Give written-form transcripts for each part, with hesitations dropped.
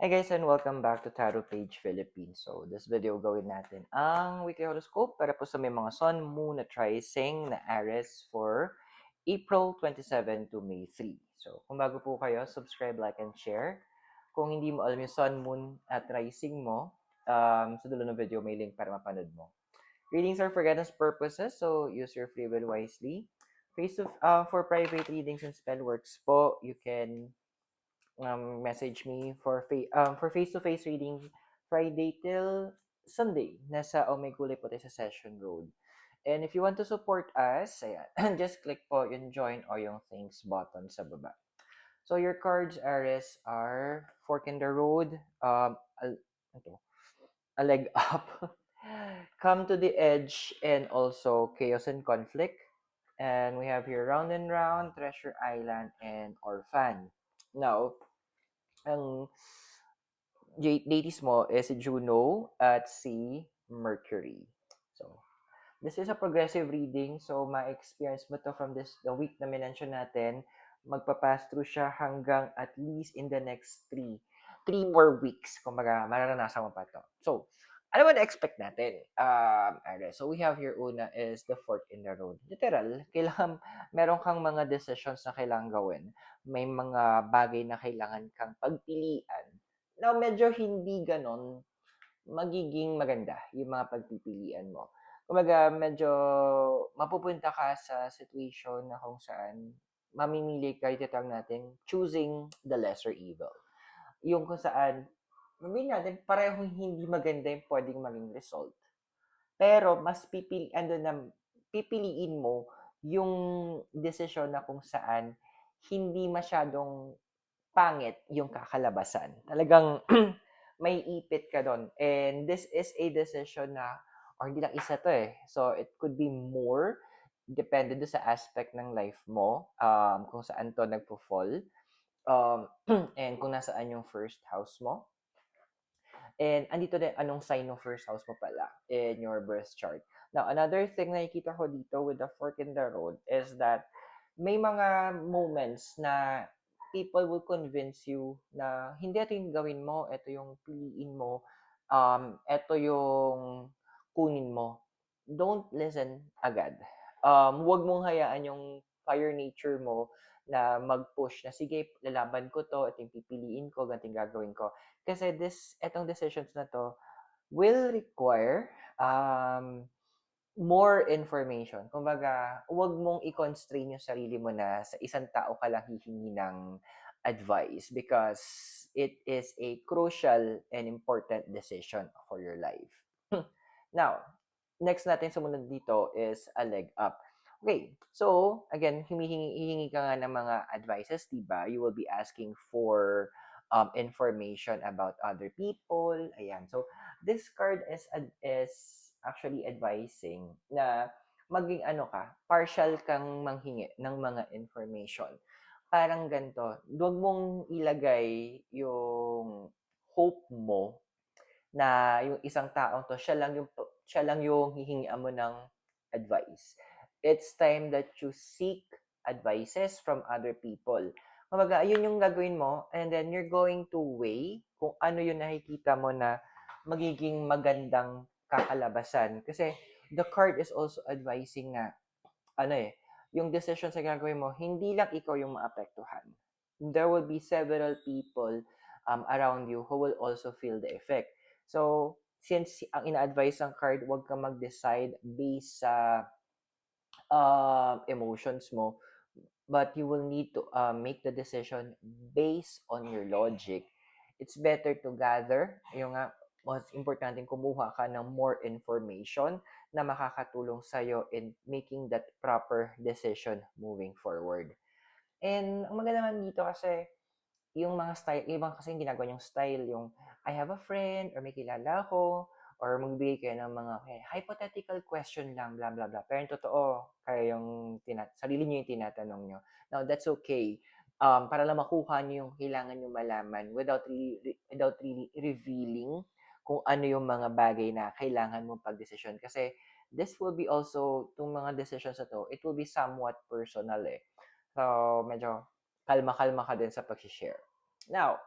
Hey guys, and welcome back to Tarot Page Philippines. So, this video gawin natin ang weekly horoscope para po sa may mga Sun, Moon, at Rising na Aries for April 27 to May 3. So, kung bago po kayo, subscribe, like, and share. Kung hindi mo alam yung Sun, Moon, at Rising mo, sa dulo ng video may link para mapanood mo. Readings are for guidance purposes, so use your free will wisely. For private readings and spell works po, you can message me for face-to-face reading Friday till Sunday. Nasa May Gulay po tayo sa Session Road. And if you want to support us, ayan, just click po yung join or yung thanks button sa baba. So your cards, Aries, are Fork in the Road, ito, a leg up, come to the edge, and also chaos and conflict. And we have here round and round, treasure island, and orphan. Now, ang deities mo is si Juno at si Mercury. So, this is a progressive reading. So, ma-experience mo to from the week na minention natin. Magpa-pass through siya hanggang at least in the next three more weeks. Kumbaga, mararanasan mo pa to. So, ano ba na-expect natin? So we have here una is the fork in the road. Literal, kailangan, meron kang mga decisions na kailangan gawin. May mga bagay na kailangan kang pagpilian. Now, medyo hindi ganon magiging maganda yung mga pagpipilian mo. Kumbaga, medyo mapupunta ka sa situation na kung saan mamimili ka, itatawag natin, choosing the lesser evil. Yung kung saan, sabihin natin, parehong hindi maganda yung pwedeng maging result. Pero, mas pipiliin mo yung decision na kung saan hindi masyadong pangit yung kakalabasan. Talagang may ipit ka doon. And this is a decision na, or hindi lang isa to eh. So, it could be more, depende do sa aspect ng life mo, kung saan to nagpo-fall, and kung nasaan yung first house mo. And andito din anong sign ng first house mo pala in your birth chart. Now, another thing na nakikita ko dito with the fork in the road is that may mga moments na people will convince you na hindi ito yung gawin mo, ito yung piliin mo, ito yung kunin mo. Don't listen agad. Huwag mong hayaan yung fire nature mo na mag-push na sige, lalaban ko to, ito yung pipiliin ko, ganito yung gagawin ko. Kasi etong decisions na to will require more information. Kumbaga, huwag mong i-constrain yung sarili mo na sa isang tao ka lang hihingi ng advice because it is a crucial and important decision for your life. Now, next natin sumunod dito is a leg up. Okay, so again, hihingi ka nga ng mga advices, diba? You will be asking for information about other people. Ayan. So, this card is actually advising na maging partial kang manghingi ng mga information. Parang ganito, huwag mong ilagay yung hope mo na yung isang taong to, siya lang yung hihingian mo ng advice. It's time that you seek advices from other people. Kumbaga, yun yung gagawin mo and then you're going to weigh kung ano yung nakikita mo na magiging magandang kakalabasan. Kasi the card is also advising na yung decision sa gagawin mo, hindi lang ikaw yung maapektuhan. There will be several people around you who will also feel the effect. So, since ang ina-advise ng card, huwag ka mag-decide based sa emotions mo, but you will need to make the decision based on your logic. It's better to gather, yung nga, mas importante kumuha ka ng more information na makakatulong sa'yo in making that proper decision moving forward. And ang maganda naman dito kasi, yung mga style, ibang kasi ginagawa yung style, yung I have a friend, or may kilala ko, or magbigay kayo ng mga hypothetical question lang, blah, blah, blah. Pero yung totoo, kaya yung sarili nyo yung tinatanong nyo. Now, that's okay. Para lang makuha nyo yung kailangan nyo malaman without really revealing kung ano yung mga bagay na kailangan mong pag-decision. Kasi this will be also, itong mga decisions na to, it will be somewhat personal eh. So, medyo kalma-kalma ka din sa pag-share. Now,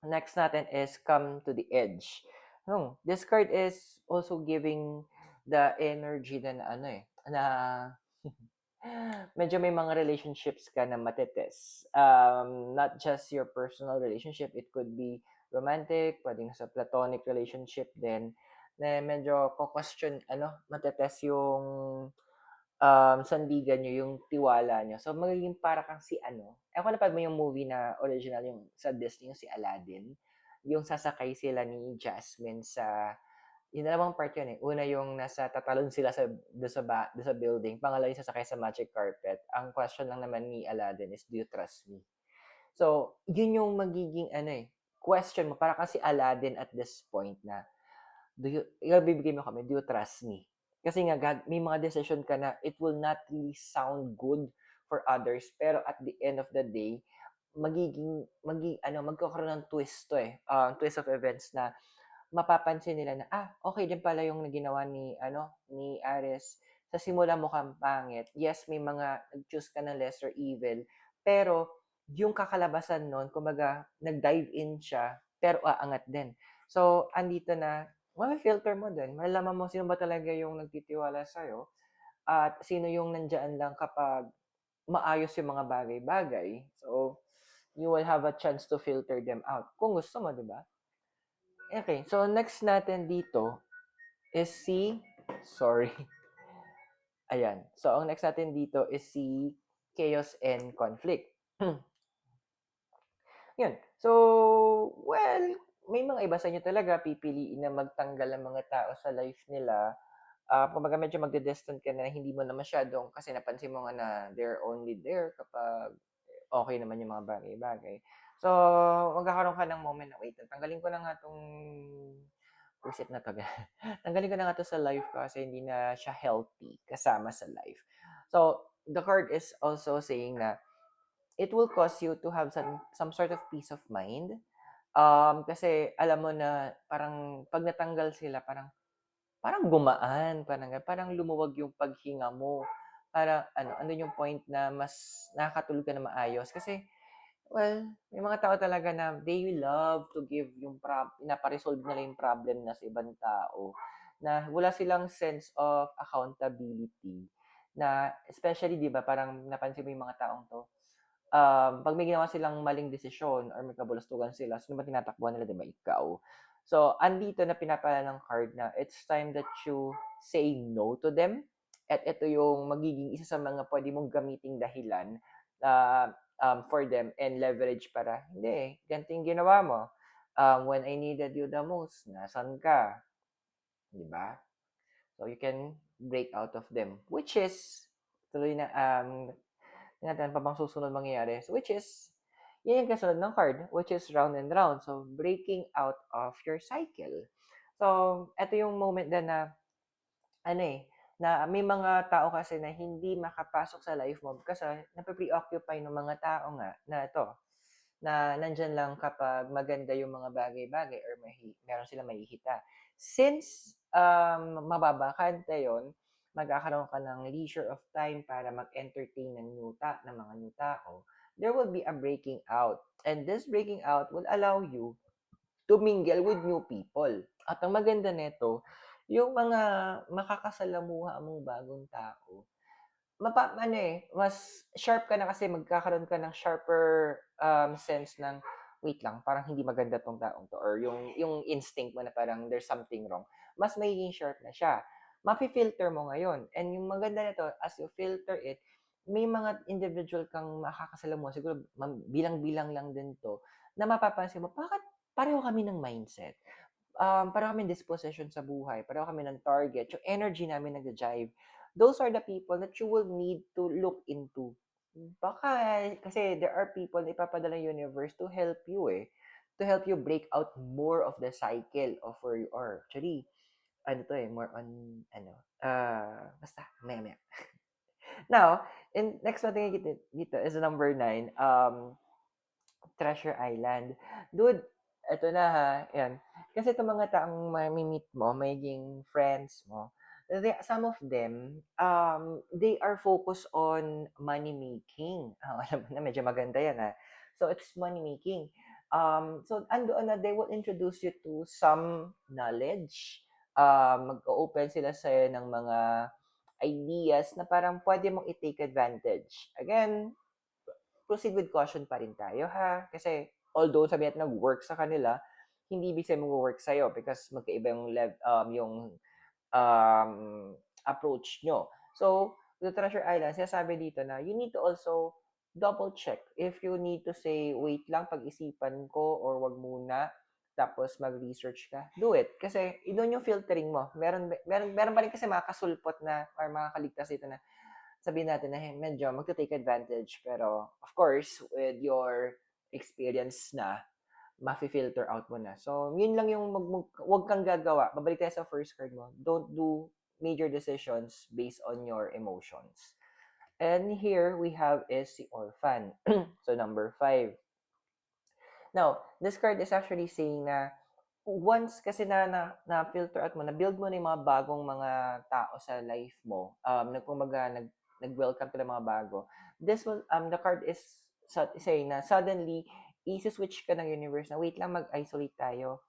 Next natin is Come to the Edge. This card is also giving the energy na ano na medyo may mga relationships ka na matetes. Not just your personal relationship, it could be romantic, pwedeng sa platonic relationship din, na medyo question, matetes yung sandigan nyo, yung tiwala nyo. So, magiging para kang si kung napad mo yung movie na original, yung sa Disney, yung si Aladdin, yung sasakay sila ni Jasmine sa, yung dalawang part yun eh. Una yung nasa tatalon sila do sa building. Pangalawa yung sasakay sa magic carpet. Ang question lang naman ni Aladdin is, do you trust me? So, yun yung magiging question mo. Para kasi Aladdin at this point na, bibigay mo kami, do you trust me? Kasi nga, may mga decision ka na it will not really sound good for others, pero at the end of the day, magkakaroon ng twist to twist of events na mapapansin nila na, okay din pala yung ginawa ni Ares. Sa simula mukhang pangit. Yes, may mga nag-choose ka ng lesser evil, pero yung kakalabasan nun, kumbaga, nag-dive in siya, pero aangat din. So, andito na, filter mo din. Malalaman mo sino ba talaga yung nagtitiwala sa'yo at sino yung nandyan lang kapag maayos yung mga bagay-bagay. So, you will have a chance to filter them out. Kung gusto mo, di ba? Okay, so next natin dito is sorry, ayan. So, ang next natin dito is si Chaos and Conflict. Yun. So, well, may mga iba sa inyo talaga pipiliin na magtanggal ng mga tao sa life nila. Kumbaga medyo magde-distant ka na hindi mo na masyadong kasi napansin mo nga na they're only there kapag okay naman yung mga bagay-bagay. So, magkakaroon ka ng moment na, wait, tanggalin ko na nga tong bullshit na to. Tanggalin ko na nga to sa life ko kasi hindi na siya healthy kasama sa life. So, the card is also saying na it will cause you to have some sort of peace of mind. Kasi alam mo na parang pag natanggal sila, parang gumaan, parang lumuwag yung paghinga mo. Para ano yung point na mas nakakatulog ka na maayos. Kasi, well, may mga tao talaga na they love to give yung pinaparesolve nila yung problem na sa ibang tao. Na wala silang sense of accountability. Na, especially, di ba, parang napansin mo yung mga taong to, pag may ginawa silang maling desisyon or may kabulastugan sila, sino ba tinatakbuhan nila, di ba? Ikaw. So, andito na pinapala ng card na it's time that you say no to them. At ito yung magiging isa sa mga pwede mong gamiting dahilan for them and leverage para, hindi, ganito yung ginawa mo. When I needed you the most, nasan ka? Di ba? So, you can break out of them. Which is, tuloy na, natin pa bang susunod mangyayari, which is, yan yung kasunod ng card, which is round and round. So, breaking out of your cycle. So, ito yung moment na na may mga tao kasi na hindi makapasok sa life mo kasi nape-preoccupy ng mga tao nga na ito, na nandyan lang kapag maganda yung mga bagay-bagay or meron silang mahihita. Since mababakanta yon, magkakaroon ka ng leisure of time para mag-entertain ng mga new tao, there will be a breaking out. And this breaking out will allow you to mingle with new people. At ang maganda nito, yung mga makakasalamuha mong bagong tao, mas sharp ka na kasi magkakaroon ka ng sharper sense ng, wait lang, parang hindi maganda tong taong to, or yung instinct mo na parang there's something wrong, mas magiging sharp na siya. Mapi-filter mo ngayon. And yung maganda nito, as you filter it, may mga individual kang makakasalamuha, siguro bilang-bilang lang din to, na mapapansin mo, bakit pareho kami ng mindset? Pareho kami disposition sa buhay, pareho kami ng target, yung energy namin nag-jive. Those are the people that you will need to look into. Baka, kasi there are people na ipapadala ng universe to help you to help you break out more of the cycle of where you are. Actually, more on, basta, maya. Now, next natin dito is number 9, Treasure Island. Dude, eto na ha, yan. Kasi itong mga taong meet mo, magiging friends mo, some of them, they are focused on money making. Alam mo na, medyo maganda yan ha. So, it's money making. So, andoon na, they will introduce you to some knowledge. Mag-open sila sa'yo ng mga ideas na parang pwede mong i-take advantage. Again, proceed with caution pa rin tayo, ha? Kasi, although sabi natin nag-work sa kanila, hindi ibig sabihin mag-work sa'yo because magkaiba yung um, approach nyo. So, the Treasure Island, sinasabi dito na you need to also double check. If you need to say, wait lang, pag-isipan ko or wag muna, tapos mag-research ka, do it. Kasi, doon yung filtering mo. Meron pa rin kasi mga kasulpot na, or mga kaligtas dito na, sabihin natin na medyo magta-take advantage. Pero, of course, with your experience na, mafi-filter out mo na. So, yun lang yung wag kang gagawa. Babalik tayo sa first card mo. Don't do major decisions based on your emotions. And here we have is the orphan. So, number 5. Now, this card is actually saying na once kasi na filter out mo, na build mo na yung mga bagong mga tao sa life mo, nag-welcome ka ng mga bago. This will, the card is saying na suddenly, isi-switch ka ng universe na wait lang, mag-isolate tayo.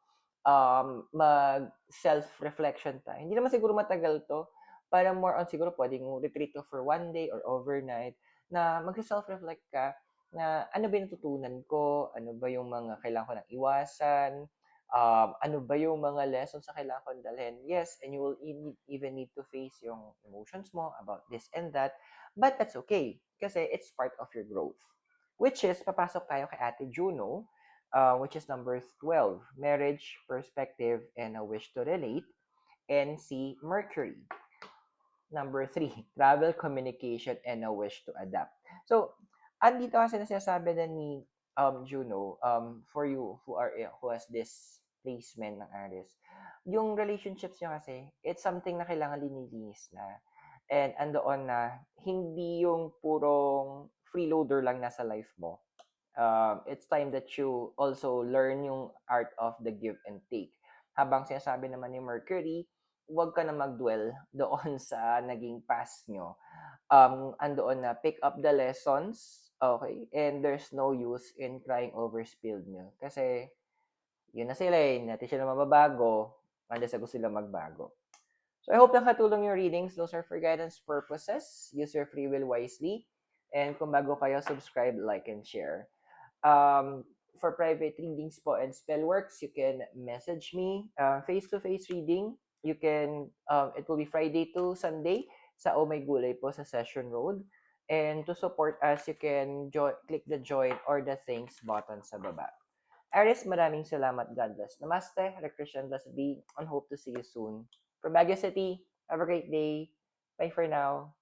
Mag-self-reflection tayo. Hindi naman siguro matagal to. Parang more on siguro pwedeng retreat to for one day or overnight na mag-self-reflect ka na ano ba yung natutunan ko, ano ba yung mga kailangan ko nang iwasan, ano ba yung mga lessons na kailangan kong dalhin. Yes, and you will even need to face yung emotions mo about this and that, but that's okay kasi it's part of your growth. Which is, papasok tayo kay Ate Juno, which is number 12, marriage, perspective, and a wish to relate, and si Mercury. Number 3, travel, communication, and a wish to adapt. So, andito kasi na sinasabi na ni Juno, for you who has this placement ng Aries, yung relationships niya kasi, it's something na kailangan linilinis na. And andoon na, hindi yung purong freeloader lang nasa life mo. It's time that you also learn yung art of the give and take. Habang sinasabi naman ni Mercury, huwag ka na mag-dwell doon sa naging past nyo. Andoon na, pick up the lessons, okay? And there's no use in crying over spilled milk. Kasi, yun na sila eh, natin sila mababago, unless gusto sila magbago. So I hope nakatulong yung readings. Those are for guidance purposes. Use your free will wisely. And kung bago kayo, subscribe, like, and share. For private readings po and spell works, you can message me. Face-to-face reading, you can, it will be Friday to Sunday sa Oh My Gulay po sa Session Road. And to support us, you can click the join or the thanks button sa baba. Aris, maraming salamat. God bless. Namaste. Hare Krishna. Blessed be. And hope to see you soon. From Baguio City, have a great day. Bye for now.